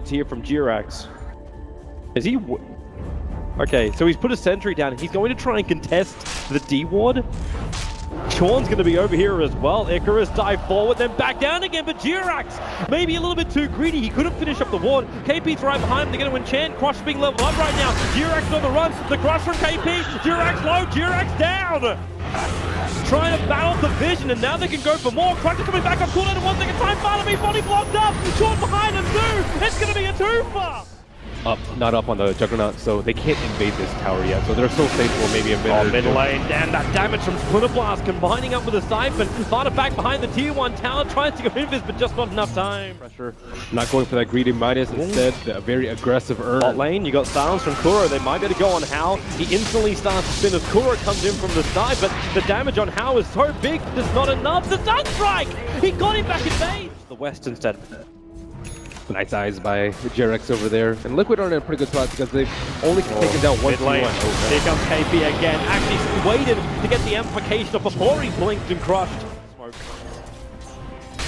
wards here from Jirax. Is he... Okay, so he's put a sentry down. He's going to try and contest the D ward. Sean's going to be over here as well. Icarus dive forward, then back down again, but Jirax maybe a little bit too greedy. He couldn't finish up the ward. KP's right behind him. They're going to enchant. Crush being leveled up right now. Jirax on the run. The crush from KP. Jirax low. Jirax down. Trying to battle the vision, and now they can go for more. Crush is coming back up. Cooldown in 1 second time. Follow me. Body blocked up. Sean behind him too. It's going to be a twofer. Up, not up on the Juggernaut, so they can't invade this tower yet, so they're still safe for maybe a minute. Mid lane, damn that damage from Splinter Blast combining up with a Siphon. Fada back behind the tier 1 tower, tries to go invis, but just not enough time. Pressure, not going for that greedy Midas, instead a very aggressive earn. Bot lane, you got silence from Kuro. They might be able to go on Hao. He instantly starts to spin as Kuro comes in from the side, but the damage on Hao is so big, there's not enough. The Sunstrike! He got him back in base! The West instead. Nice eyes by Jirax over there. And Liquid are in a pretty good spot because they've only taken down one lane. Here comes KP again. Actually waited to get the amplification up before he blinked and crushed. Smoke.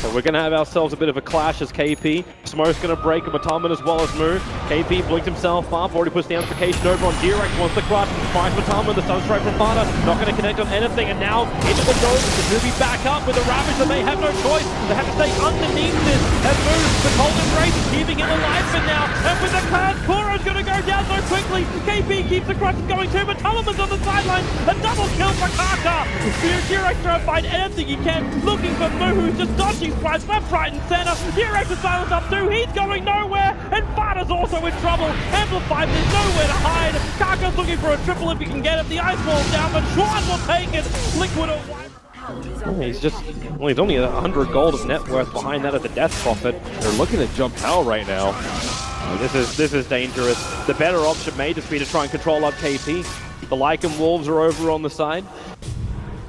So we're going to have ourselves a bit of a clash as KP. Smoke's going to break a Mataman as well as Moo. KP blinked himself up, already puts the amplification over on Jirax, wants the crush, finds Mataman, the Sunstrike from Fada, not going to connect on anything, and now into the nose, the Newbee back up with the Ravage, and they have no choice. They have to stay underneath this, and Moo, the cold embrace is keeping him alive for now, and with the curse, Kuro's going to go down so quickly. KP keeps the crush going too, but Mataman's on the sideline, a double kill for Kaka. Jirax trying to find anything he can, looking for Moo, who's just dodging sprites left, right, and center. Jirax is silenced up too, he's going nowhere, and Fada's also in trouble. Amplified, there's nowhere to hide. Kaka's looking for a triple if he can get it. The ice wall's down, but Schwan will take it. Liquid away. He's just, well, he's only 100 gold of net worth behind that at the death profit. They're looking to jump Hao right now. This is dangerous. The better option may just be to try and control up KP. The Lycan Wolves are over on the side.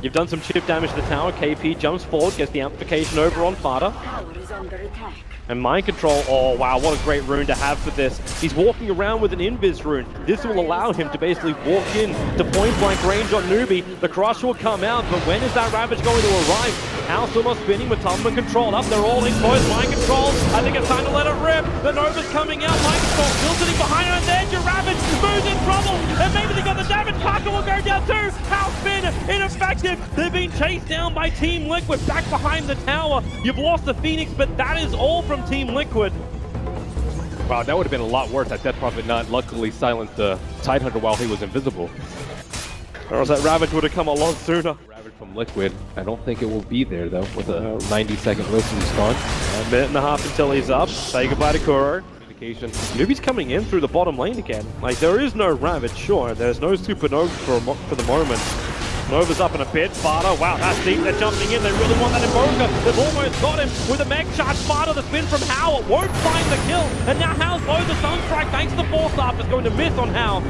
You've done some chip damage to the tower. KP jumps forward, gets the amplification over on Fada. And mind control, oh wow, what a great rune to have for this. He's walking around with an invis rune. This will allow him to basically walk in to point blank range on Newbee. The crush will come out, but when is that Ravage going to arrive? Hao still not spinning with Tumblr control up. They're all exposed. Mind control. I think it's time to let it rip. The Nova's coming out. Mind control still sitting behind her, and there's your Ravage. Moo's in trouble, and maybe they got the damage. Kaka will go down too. Hao spin, ineffective. They're being chased down by Team Liquid back behind the tower. You've lost the Phoenix, but that is all from Team Liquid. Wow, that would have been a lot worse had Death Prophet not luckily silenced the Tidehunter while he was invisible. Or else that Ravage would have come a lot sooner. Ravage from Liquid. I don't think it will be there though, with a 90-second list respawn. A minute and a half until he's up. Say goodbye to Kuro. Newbee's coming in through the bottom lane again. Like, there is no Ravage, sure. There's no Supernova for the moment. Nova's up in a bit. Fada, wow, that's deep. They're jumping in. They really want that Invoker. They've almost got him with a Meg Charge. Fada, the spin from Hao. Won't find the kill. And now Hao's low. The Sunstrike, thanks to the Force Up, is going to miss on Hao.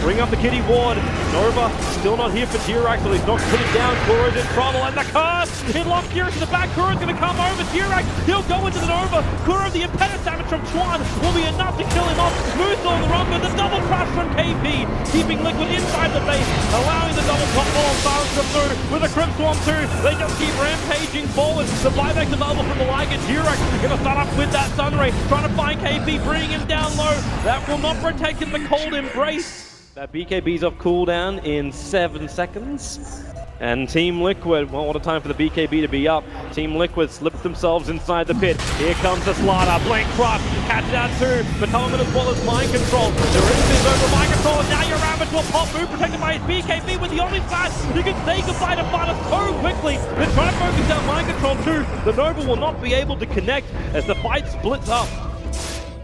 Bring up the Kitty Ward. Nova still not here for Jirax, so he's not put it down. Kuro's in trouble, and the curse! It locks Jirax in the back. Kuro's going to come over. Jirax, he'll go into the Nova. Kuro, the impediment damage from Chuan will be enough to kill him off. Moose on the run, but the double crash from KP, keeping Liquid inside the base, allowing the double top ball on silence from Moo. With a Crimp Swarm too, they just keep rampaging forward. The buyback's available from the Lycan. Jirax going to start up with that Sunray, trying to find KP, bringing him down low. That will not protect him. The cold embrace. That BKB's off cooldown in 7 seconds. And Team Liquid, well, what a time for the BKB to be up. Team Liquid slipped themselves inside the pit. Here comes the Slider, Blink Crush, catch it out too. Mataman as well as Mind Control. There is over Mind Control, and now your Ravage will pop. Move protected by his BKB with the only flash. You can say goodbye to Fada so quickly. They're trying to focus down Mind Control too. The Nova will not be able to connect as the fight splits up.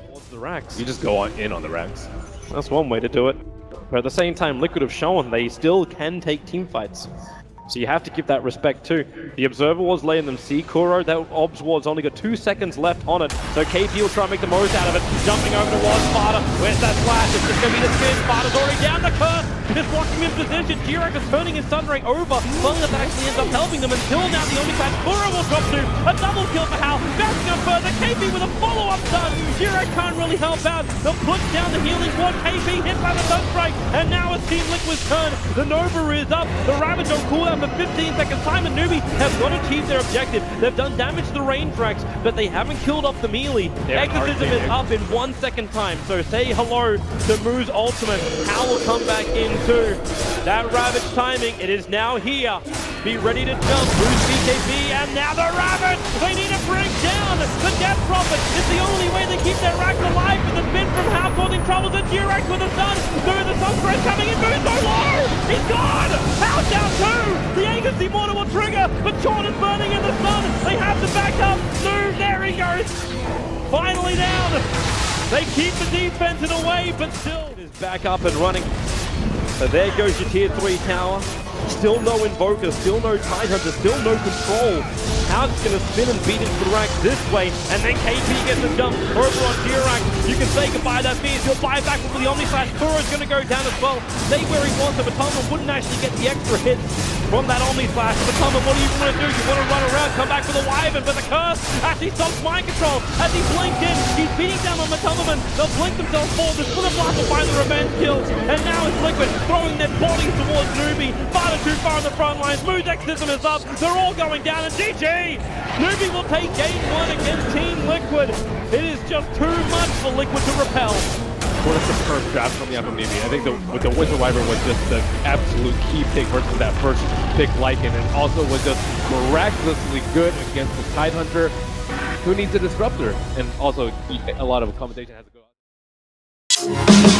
Towards the racks. You just go in on the racks. That's one way to do it. But at the same time, Liquid have shown they still can take team fights. So you have to give that respect too. The Observer Ward's letting them see Kuro. That Obs Ward's only got 2 seconds left on it. So KP will try and make the most out of it. Jumping over towards Sparta. Where's that flash? It's just going to be the spin. Sparta's already down the curse. Just locking him in position. Jirek is turning his Sun Ray over. Fungus actually ends up helping them until now the only class Kuro will drop to. A double kill for Hal. Bouncing up further. KP with a follow-up stun. Jirek can't really help out. They'll push down the healing ward. KP hit by the Sunstrike. And now it's Team Liquid's turn. The Nova is up. The Ravage on cooldown for 15 seconds. Time and Newbee have not achieved their objective. They've done damage to the rain tracks, but they haven't killed off the melee. Exorcism is up in 1 second time. So say hello to Moo's ultimate. Hal will come back into that Ravage timing. It is now here. Be ready to jump. Moo's BKB, and now the Ravage. They need to bring down the Death Prophet. It's the only way they keep their racks alive. But the spin from Hal causing troubles. And Jirek with the stun. Through the Sunstrike coming in. Moo's so low. He's gone. Hal's down too. The Agency Mortar will trigger, but Sean is burning in the sun. They have to back up. Move. There he goes. Finally down. They keep the defense in a way, but still it is back up and running. So there goes your tier 3 tower. Still no Invoker, still no Tidehunter, still no control. How's it going to spin and beat into the racks this way? And then KP gets a jump over on Jirek. You can say goodbye to that Fierce. He'll buy back with the Omni Slash. Kuro's going to go down as well. Stay where he wants it, but Tama wouldn't actually get the extra hits from that Omni Slash. But Tama, what do you want to do? You want to run around, come back for the Wyvern, but the Curse actually stops mind control as he blinked in. He's beating down on Matulman. They'll blink themselves forward. The Splinter Blast will find the revenge kills. And now it's Liquid throwing their bodies towards Newbee. Far too far on the front lines. Moo's Exorcism is up. They're all going down, and GG! Newbee will take game 1 against Team Liquid. It is just too much for Liquid to repel. What a superb draft coming out from Newbee. I think with the Winter Wyvern was just the absolute key pick versus that first pick Lycan, and also was just miraculously good against the Tidehunter, who needs a disruptor, and also a lot of accommodation has to go out.